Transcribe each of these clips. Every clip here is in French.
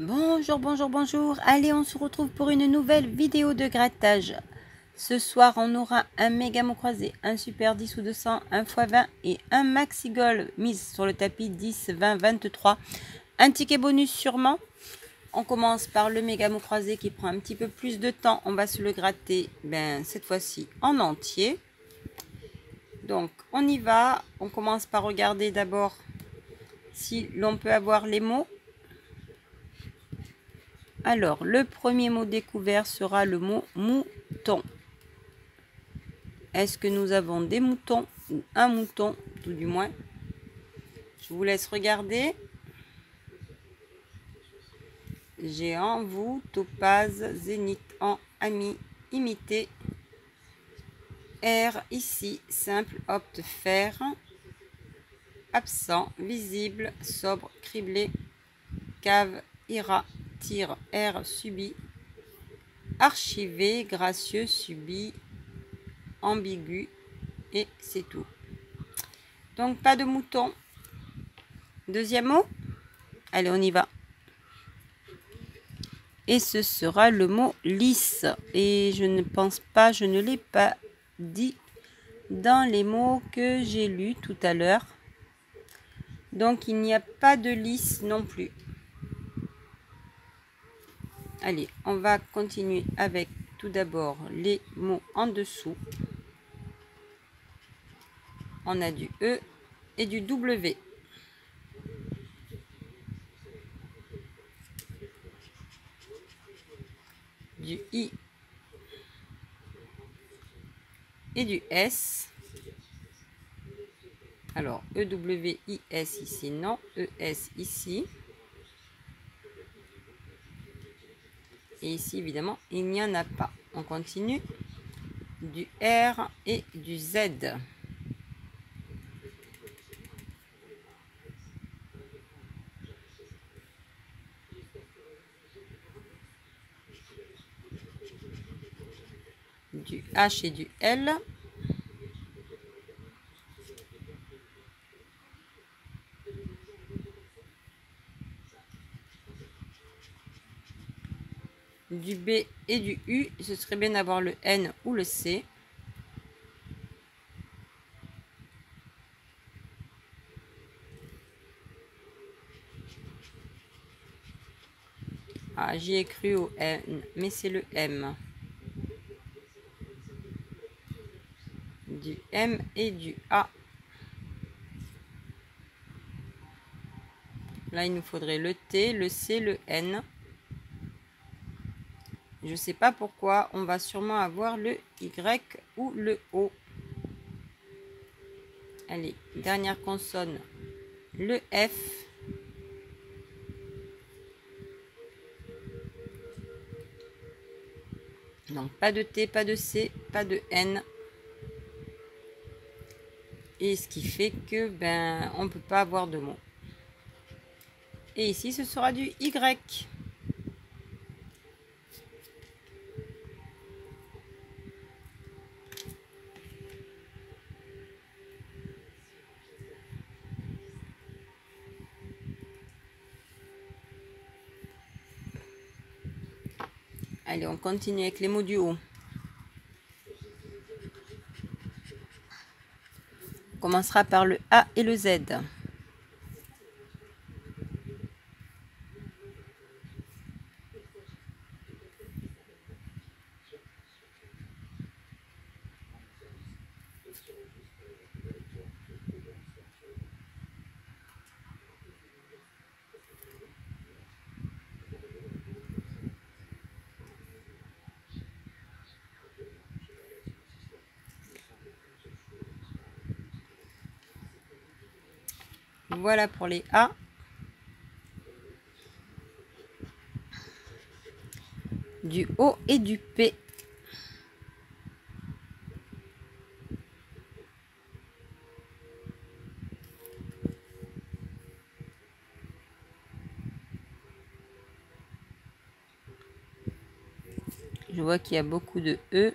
Bonjour, bonjour, bonjour. Allez, on se retrouve pour une nouvelle vidéo de grattage. Ce soir, on aura un méga mot croisé, un super 10 ou 200, un x20 et un maxi goal mise sur le tapis 10, 20, 23. Un ticket bonus sûrement. On commence par le méga mot croisé qui prend un petit peu plus de temps. On va se le gratter cette fois-ci en entier. Donc, on y va. On commence par regarder d'abord si l'on peut avoir les mots. Alors, le premier mot découvert sera le mot mouton. Est-ce que nous avons des moutons ou un mouton, tout du moins? Je vous laisse regarder. Géant, vous, topaz, zénith, en, ami, imité. R, ici, simple, opte, faire. Absent, visible, sobre, criblé. Cave, ira, tire, R, subi. Archivé, gracieux, subi, ambigu. Et c'est tout. Donc, pas de mouton. Deuxième mot. Allez, on y va. Et ce sera le mot lisse. Et je ne pense pas, je ne l'ai pas dit dans les mots que j'ai lus tout à l'heure. Donc, il n'y a pas de lisse non plus. Allez, on va continuer avec tout d'abord les mots en dessous. On a du E et du W. Du I et du S. Alors, E-W-I-S ici, non. E-S ici. Et ici, évidemment, il n'y en a pas. On continue. Du R et du Z. Du H et du L. Du B et du U. Ce serait bien d'avoir le N ou le C. Ah, j'y ai cru au N, mais c'est le M. Du M et du A. Là, il nous faudrait le T, le C, le N. Je ne sais pas pourquoi. On va sûrement avoir le Y ou le O. Allez, dernière consonne. Le F. Donc, pas de T, pas de C, pas de N. Et ce qui fait que, on ne peut pas avoir de mots. Et ici, ce sera du Y. Allez, on continue avec les mots du haut. On commencera par le A et le Z. Voilà pour les A. Du O et du P. Je vois qu'il y a beaucoup de E.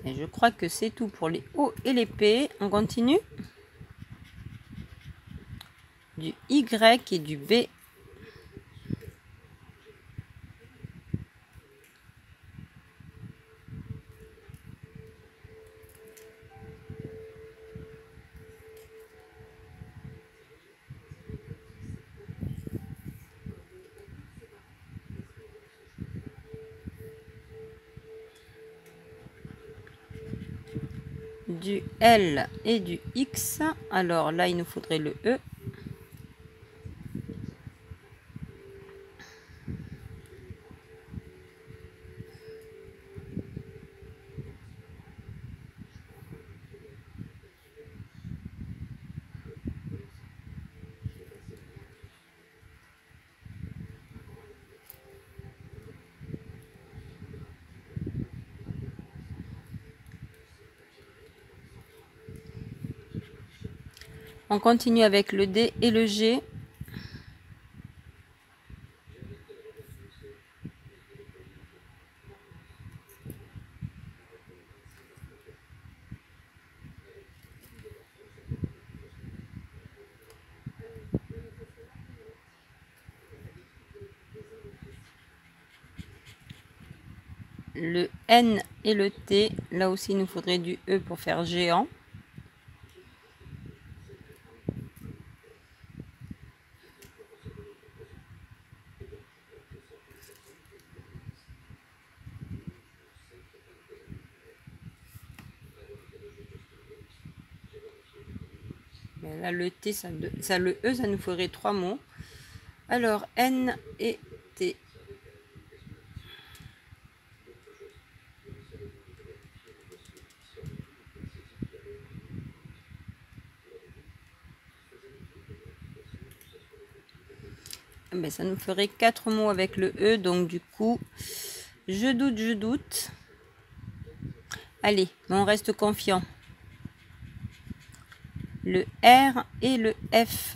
Et je crois que c'est tout pour les O et les P. On continue. du Y et du B. Du L et du X. Alors là, il nous faudrait le E. On continue avec le D et le G. Le N et le T. Là aussi, il nous faudrait du E pour faire géant. Mais là, le T, le E, ça nous ferait 3 mots. Alors, N et T. Ben, ça nous ferait 4 mots avec le E. Donc, du coup, je doute. Allez, on reste confiant. Le R et le F.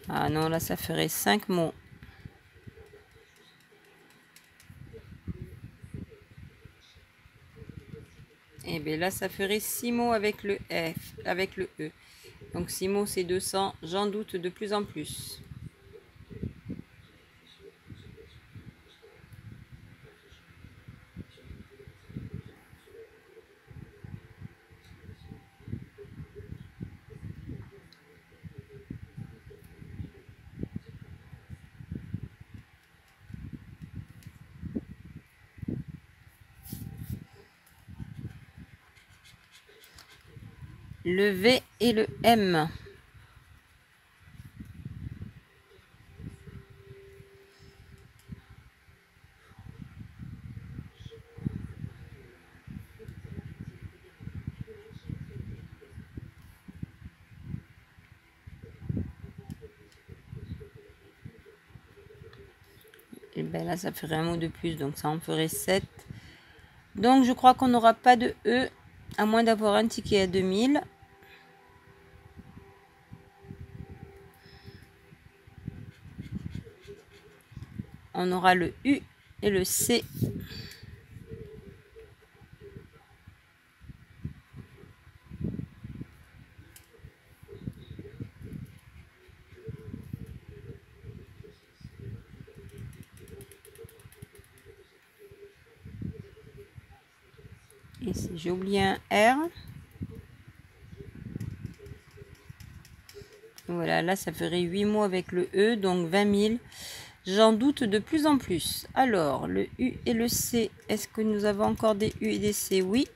Ah non, là, ça ferait 5 mots. Et bien là, ça ferait 6 mots avec le F, avec le E. Donc 6 mots, c'est 200. J'en doute de plus en plus. Le V et le M. Et bien là, ça ferait un mot de plus, donc ça en ferait 7. Donc je crois qu'on n'aura pas de E, à moins d'avoir un ticket à 2000. On aura le U et le C. Ici, j'ai oublié un R. Voilà, là, ça ferait 8 mots avec le E, donc 20 000. J'en doute de plus en plus. Alors, le U et le C, est-ce que nous avons encore des U et des C? Oui.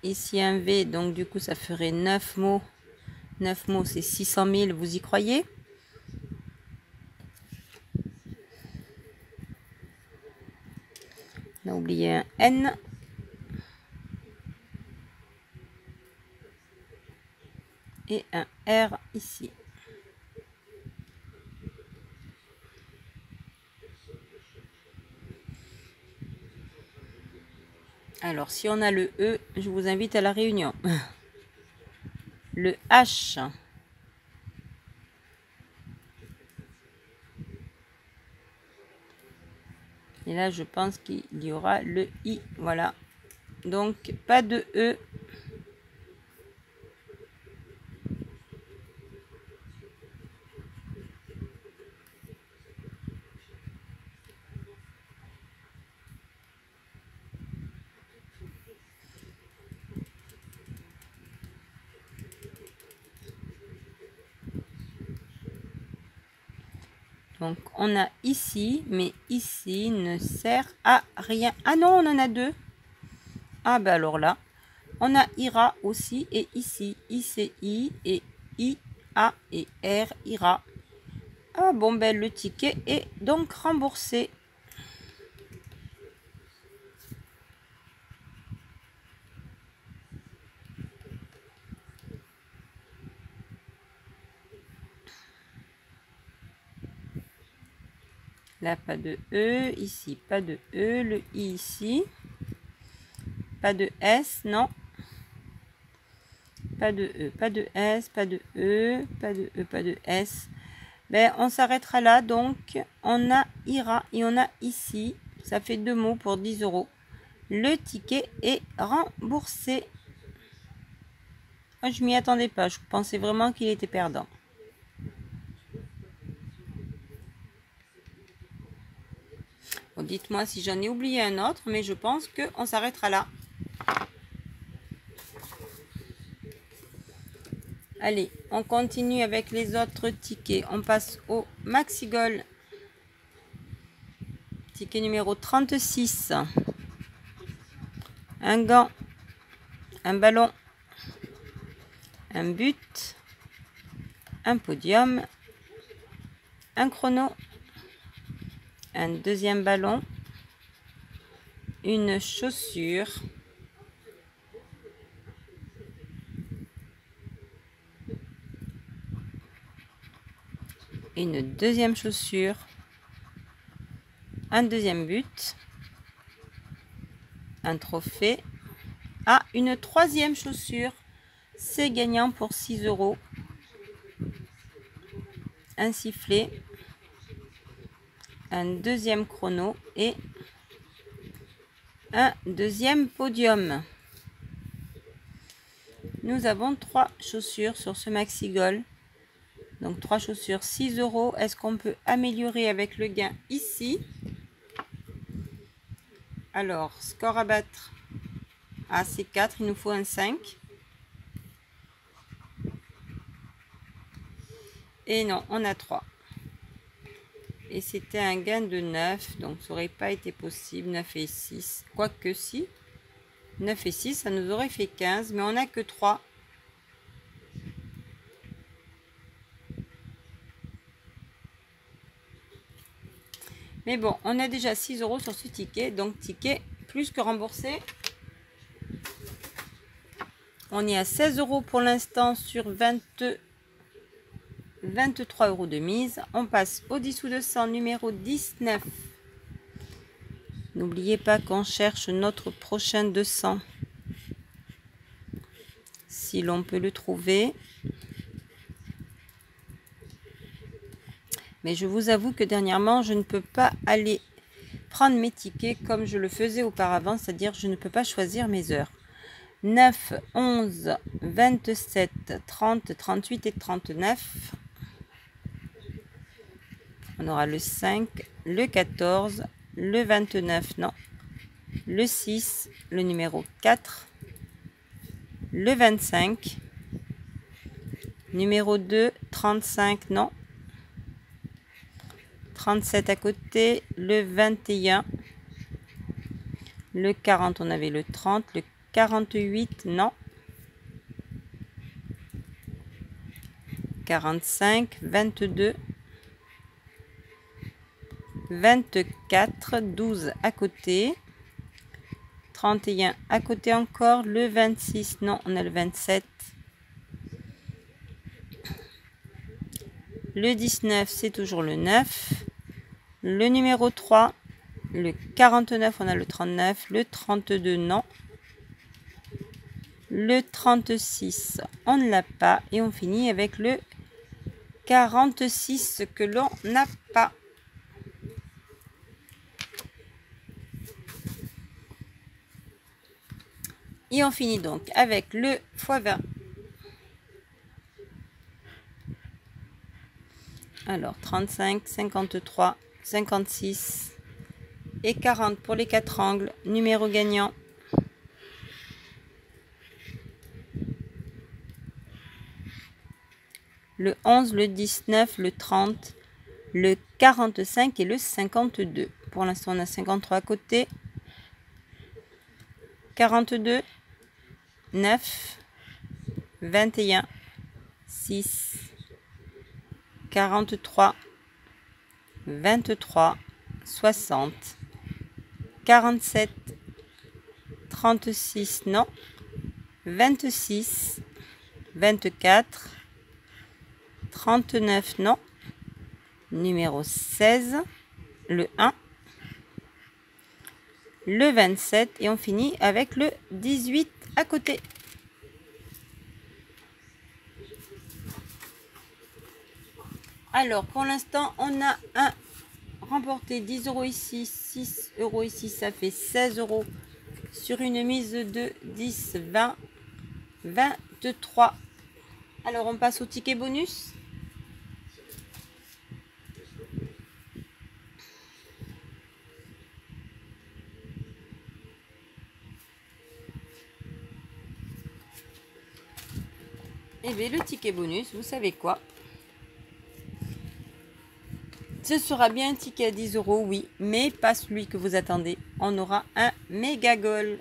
Ici, un V, donc du coup, ça ferait 9 mots. 9 mots, c'est 600 000, vous y croyez? On a oublié un N. Et un R ici. Alors, si on a le E, je vous invite à la réunion. le H. Et là, je pense qu'il y aura le I. Voilà. Donc, pas de E. Donc, on a ici, mais ici ne sert à rien. Ah non, on en a deux. Ah ben alors là, on a ira aussi et ici, ICI et I, A et R, ira. Ah bon, ben le ticket est donc remboursé. Là, pas de E, ici, pas de E, le I ici. Pas de S, non. Pas de E, pas de S, pas de E, pas de E, pas de S. Ben, on s'arrêtera là. Donc, on a ira et on a ici. Ça fait 2 mots pour 10 €. Le ticket est remboursé. Moi, je m'y attendais pas. Je pensais vraiment qu'il était perdant. Bon, dites-moi si j'en ai oublié un autre, mais je pense qu'on s'arrêtera là. Allez, on continue avec les autres tickets. On passe au Maxigol. Ticket numéro 36. Un gant, un ballon, un but, un podium, un chrono, un deuxième ballon, une chaussure, une deuxième chaussure, un deuxième but, un trophée, une troisième chaussure. C'est gagnant pour 6 €. Un sifflet, un deuxième chrono et un deuxième podium. Nous avons 3 chaussures sur ce Maxigol. Donc 3 chaussures, 6 €. Est-ce qu'on peut améliorer avec le gain ici? Alors, score à battre. C'est 4, il nous faut un 5. Et non, on a 3. Et c'était un gain de 9, donc ça n'aurait pas été possible. 9 et 6, quoique si. 9 et 6, ça nous aurait fait 15, mais on n'a que 3. Mais bon, on a déjà 6 € sur ce ticket, donc ticket plus que remboursé. On est à 16 € pour l'instant sur 23 € de mise. On passe au 10 sous 200 numéro 19. N'oubliez pas qu'on cherche notre prochain 200. Si l'on peut le trouver. Mais je vous avoue que dernièrement, je ne peux pas aller prendre mes tickets comme je le faisais auparavant. C'est-à-dire je ne peux pas choisir mes heures. 9, 11, 27, 30, 38 et 39. On aura le 5, le 14, le 29, non. Le 6, le numéro 4, le 25, numéro 2, 35, non. 37 à côté, le 21, le 40, on avait le 30, le 48, non. 45, 22, 24, 12 à côté, 31 à côté encore, le 26, non, on a le 27, le 19, c'est toujours le 9, le numéro 3, le 49, on a le 39, le 32, non, Le 36, on ne l'a pas. Et on finit avec le 46 que l'on n'a pas. Et on finit donc avec le x20. Alors 35, 53, 56 et 40 pour les 4 angles. Numéro gagnant. Le 11, le 19, le 30, le 45 et le 52. Pour l'instant, on a 53 à côté. 42, 9, 21, 6, 43, 23, 60, 47, 36, non, 26, 24, 39, non, numéro 16, le 1, le 27 et on finit avec le 18 à côté. Alors pour l'instant on a un remporté 10 € ici, 6 € ici, ça fait 16 € sur une mise de 10, 20, 23. Alors on passe au ticket bonus. Et bien le ticket bonus, vous savez quoi? Ce sera bien un ticket à 10 €, oui, mais pas celui que vous attendez. On aura un méga goal.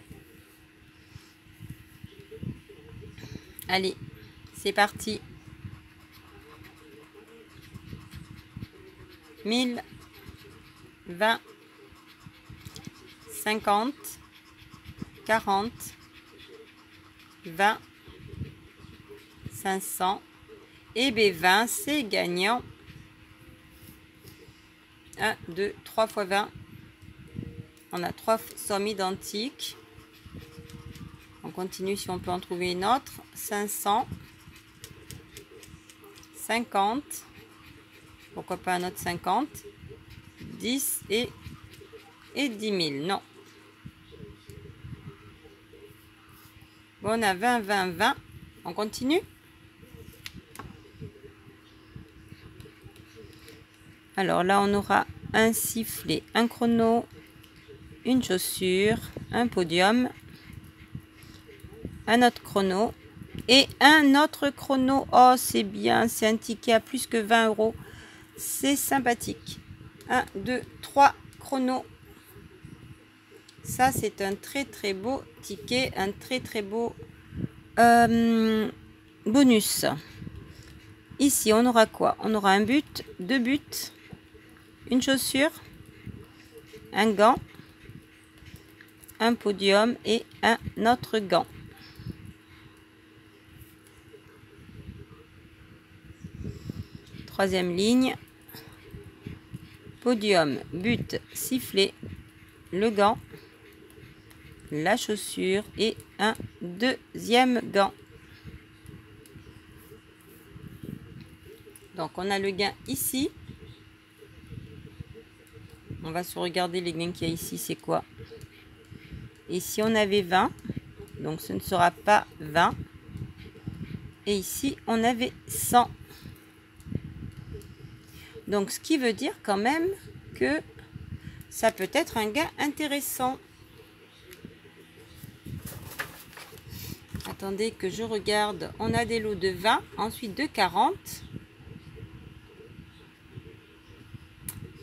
Allez, c'est parti. 1000, 20, 50, 40, 20, 500. Et bien 20, c'est gagnant. 1, 2, 3 fois 20. On a 3 sommes identiques. On continue si on peut en trouver une autre. 500. 50. Pourquoi pas un autre 50. 10 et 10 000. Non. Bon, on a 20, 20, 20. On continue. Alors là, on aura un sifflet, un chrono, une chaussure, un podium, un autre chrono et un autre chrono. Oh, c'est bien, c'est un ticket à plus que 20 €. C'est sympathique. 1, 2, 3 chronos. Ça, c'est un très très beau ticket, un très très beau bonus. Ici, on aura quoi? On aura un but, 2 buts, une chaussure, un gant, un podium et un autre gant. Troisième ligne, podium, but, sifflet, le gant, la chaussure et un deuxième gant. Donc on a le gain ici. On va se regarder les gains qu'il y a ici, c'est quoi? Ici on avait 20, donc ce ne sera pas 20. Et ici on avait 100. Donc ce qui veut dire quand même que ça peut être un gain intéressant. Attendez que je regarde. On a des lots de 20, ensuite de 40.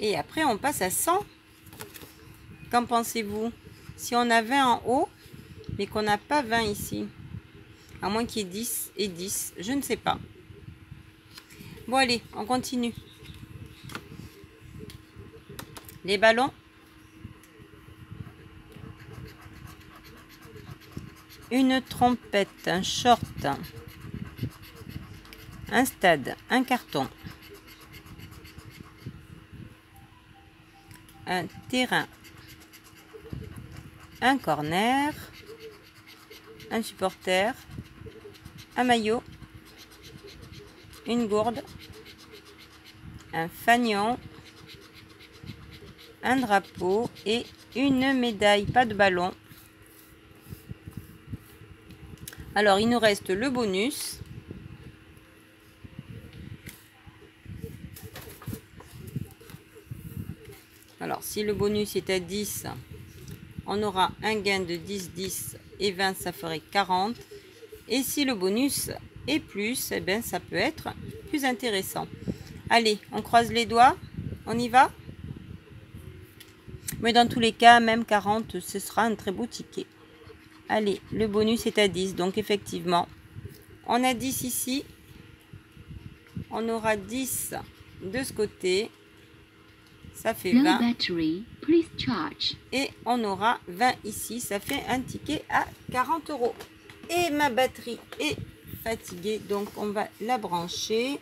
Et après, on passe à 100. Qu'en pensez-vous? Si on a 20 en haut, mais qu'on n'a pas 20 ici. À moins qu'il y ait 10 et 10. Je ne sais pas. Bon, allez, on continue. Les ballons. Une trompette, un short. Un stade, un carton. Un terrain, un corner, un supporter, un maillot, une gourde, un fanion, un drapeau et une médaille, pas de ballon. Alors, il nous reste le bonus. Alors, si le bonus est à 10, on aura un gain de 10, 10 et 20, ça ferait 40. Et si le bonus est plus, eh bien, ça peut être plus intéressant. Allez, on croise les doigts. On y va? Mais dans tous les cas, même 40, ce sera un très beau ticket. Allez, le bonus est à 10. Donc, effectivement, on a 10 ici. On aura 10 de ce côté. Ça fait 20. Et on aura 20 ici. Ça fait un ticket à 40 €. Et ma batterie est fatiguée. Donc, on va la brancher.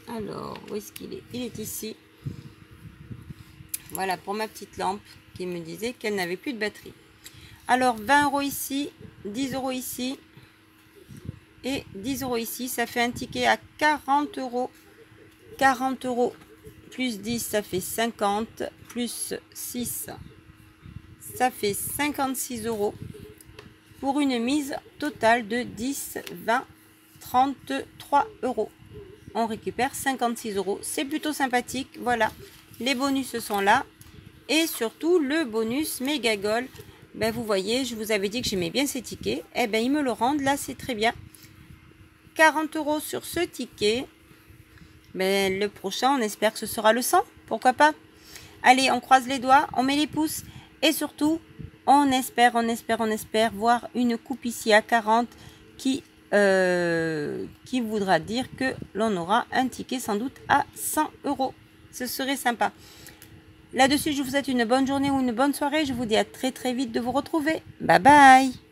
Alors, où est-ce qu'il est? Il est ici. Voilà pour ma petite lampe qui me disait qu'elle n'avait plus de batterie. Alors, 20 € ici, 10 € ici et 10 € ici. Ça fait un ticket à 40 €. 40 € plus 10, ça fait 50. Plus 6, ça fait 56 €. Pour une mise totale de 10, 20, 33 €. On récupère 56 €. C'est plutôt sympathique. Voilà, les bonus sont là. Et surtout, le bonus méga gold. Ben, vous voyez, je vous avais dit que j'aimais bien ces tickets. Eh ben, ils me le rendent. Là, c'est très bien. 40 € sur ce ticket. Ben, le prochain, on espère que ce sera le 100. Pourquoi pas? Allez, on croise les doigts, on met les pouces. Et surtout, on espère voir une coupe ici à 40 qui voudra dire que l'on aura un ticket sans doute à 100 €. Ce serait sympa. Là-dessus, je vous souhaite une bonne journée ou une bonne soirée. Je vous dis à très très vite de vous retrouver. Bye bye.